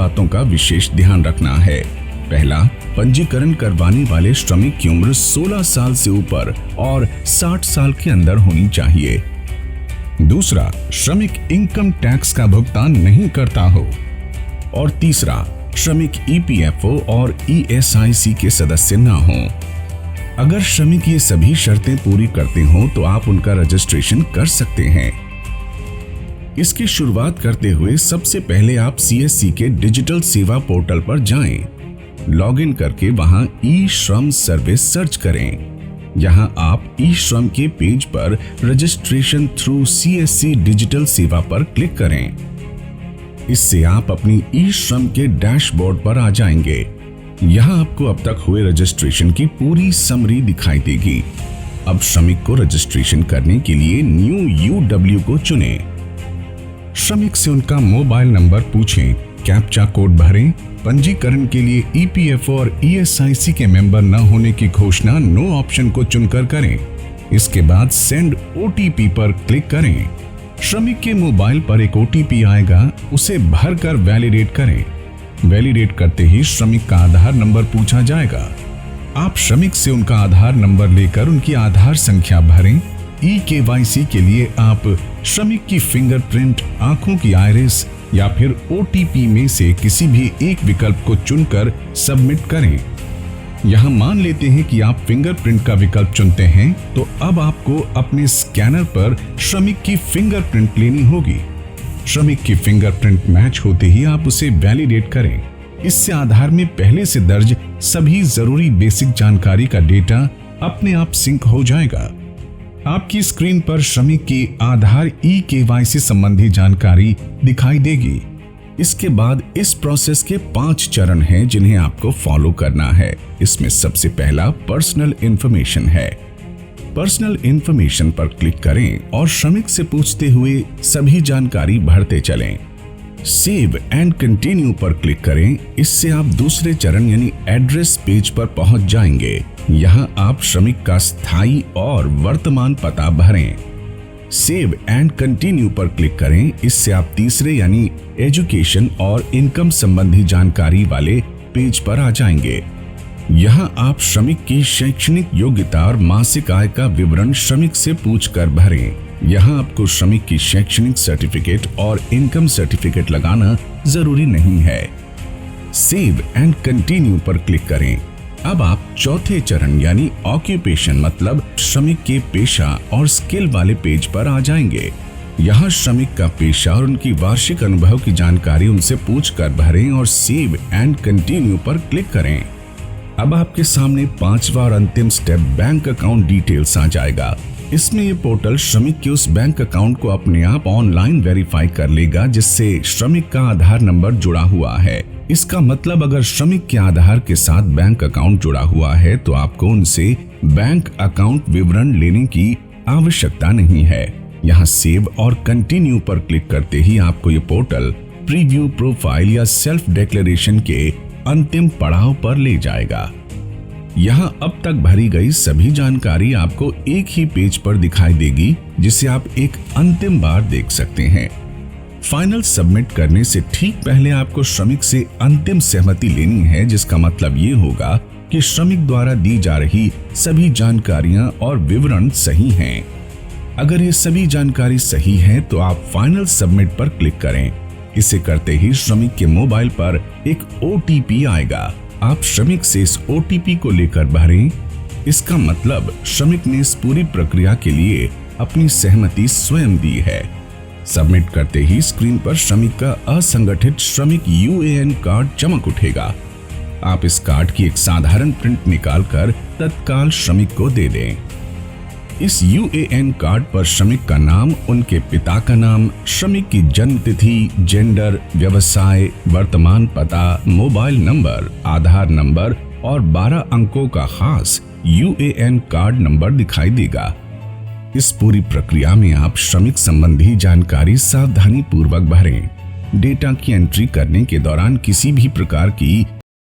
बातों का विशेष ध्यान रखना है। पहला, पंजीकरण करवाने वाले श्रमिक की उम्र 16 साल से ऊपर और 60 साल के अंदर होनी चाहिए। दूसरा, श्रमिक इनकम टैक्स का भुगतान नहीं करता हो। और तीसरा, श्रमिक ईपीएफओ और ईएसआईसी के सदस्य न हों। अगर श्रमिक ये सभी शर्तें पूरी करते हो तो आप उनका रजिस्ट्रेशन कर सकते हैं। इसकी शुरुआत करते हुए सबसे पहले आप सीएससी के डिजिटल सेवा पोर्टल पर जाएं। लॉगिन करके वहां ई श्रम सर्विस सर्च करें। यहां आप ई श्रम के पेज पर रजिस्ट्रेशन थ्रू सीएससी डिजिटल सेवा पर क्लिक करें। इससे आप अपनी ई श्रम के डैशबोर्ड पर आ जाएंगे। यहां आपको अब तक हुए रजिस्ट्रेशन की पूरी समरी दिखाई देगी। अब श्रमिक को रजिस्ट्रेशन करने के लिए न्यू यूडब्ल्यू को चुनें। श्रमिक से उनका मोबाइल नंबर पूछें, कैप्चा कोड भरें। पंजीकरण के लिए ईपीएफओ और ईएसआईसी के मेंबर न होने की घोषणा नो ऑप्शन को चुनकर करें। इसके बाद सेंड ओटीपी पर क्लिक करें। श्रमिक के मोबाइल पर एक ओटीपी आएगा, उसे भरकर वैलिडेट करें। वैलिडेट करते ही श्रमिक का आधार नंबर पूछा जाएगा। आप श्रमिक से उनका आधार नंबर लेकर उनकी आधार संख्या भरें। ई-केवाईसी के लिए आप श्रमिक की फिंगरप्रिंट, आंखों की आइरिस या फिर ओटीपी में से किसी भी एक विकल्प को चुनकर सबमिट करें। यहां मान लेते हैं कि आप फिंगरप्रिंट का विकल्प चुनते हैं, तो अब आपको अपने स्कैनर पर श्रमिक की फिंगरप्रिंट लेनी होगी। श्रमिक की फिंगरप्रिंट मैच होते ही आप उसे वैलिडेट करें। इससे आधार में पहले से दर्ज सभी जरूरी बेसिक जानकारी का डेटा अपने आप सिंक हो जाएगा। आपकी स्क्रीन पर श्रमिक की आधार ई-केवाईसी संबंधी जानकारी दिखाई देगी। इसके बाद इस प्रोसेस के 5 चरण हैं जिन्हें आपको फॉलो करना है। इसमें सबसे पहला पर्सनल इंफॉर्मेशन है। पर्सनल इंफॉर्मेशन पर क्लिक करें और श्रमिक से पूछते हुए सभी जानकारी भरते चलें। सेव एंड कंटिन्यू पर क्लिक करें। इससे आप दूसरे चरण यानी एड्रेस पेज पर पहुंच जाएंगे। यहां आप श्रमिक का स्थायी और वर्तमान पता भरें। सेव एंड कंटिन्यू पर क्लिक करें। इससे आप तीसरे यानी एजुकेशन और इनकम संबंधी जानकारी वाले पेज पर आ जाएंगे। यहां आप श्रमिक की शैक्षणिक योग्यता और मासिक आय का विवरण श्रमिक से पूछकर भरें। यहां आपको श्रमिक की शैक्षणिक सर्टिफिकेट और इनकम सर्टिफिकेट लगाना जरूरी नहीं है। सेव एंड कंटिन्यू पर क्लिक करें। अब आप चौथे चरण यानी ऑक्यूपेशन मतलब श्रमिक के पेशा और स्किल वाले पेज पर आ जाएंगे। यहाँ श्रमिक का पेशा और उनकी वार्षिक अनुभव की जानकारी उनसे पूछकर भरें और सेव एंड कंटिन्यू पर क्लिक करें। अब आपके सामने 5वां और अंतिम स्टेप बैंक अकाउंट डिटेल्स आ जाएगा। इसमें ये पोर्टल श्रमिक के उस बैंक अकाउंट को अपने आप ऑनलाइन वेरीफाई कर लेगा जिससे श्रमिक का आधार नंबर जुड़ा हुआ है। इसका मतलब अगर श्रमिक के आधार के साथ बैंक अकाउंट जुड़ा हुआ है तो आपको उनसे बैंक अकाउंट विवरण लेने की आवश्यकता नहीं है। यहाँ सेव और कंटिन्यू पर क्लिक करते ही आपको ये पोर्टल प्रीव्यू प्रोफाइल या सेल्फ डिक्लेरेशन के अंतिम पड़ाव पर ले जाएगा। यहाँ अब तक भरी गई सभी जानकारी आपको एक ही पेज पर दिखाई देगी जिसे आप एक अंतिम बार देख सकते हैं। फाइनल सबमिट करने से ठीक पहले आपको श्रमिक से अंतिम सहमति लेनी है, जिसका मतलब ये होगा कि श्रमिक द्वारा दी जा रही सभी जानकारियां और विवरण सही हैं। अगर ये सभी जानकारी सही है तो आप फाइनल सबमिट पर क्लिक करें। इसे करते ही श्रमिक के मोबाइल पर एक ओटीपी आएगा। आप श्रमिक से इस ओटीपी को लेकर भरें। इसका मतलब श्रमिक ने इस पूरी प्रक्रिया के लिए अपनी सहमति स्वयं दी है। सबमिट करते ही स्क्रीन पर श्रमिक का असंगठित श्रमिक यूएएन कार्ड चमक उठेगा। आप इस कार्ड की एक साधारण प्रिंट निकालकर तत्काल श्रमिक को दे दें। इस यूएएन कार्ड पर श्रमिक का नाम, उनके पिता का नाम, श्रमिक की जन्म तिथि, जेंडर, व्यवसाय, वर्तमान पता, मोबाइल नंबर, आधार नंबर और 12 अंकों का खास यूएएन कार्ड नंबर दिखाई देगा। इस पूरी प्रक्रिया में आप श्रमिक संबंधी जानकारी सावधानी पूर्वक भरें। डेटा की एंट्री करने के दौरान किसी भी प्रकार की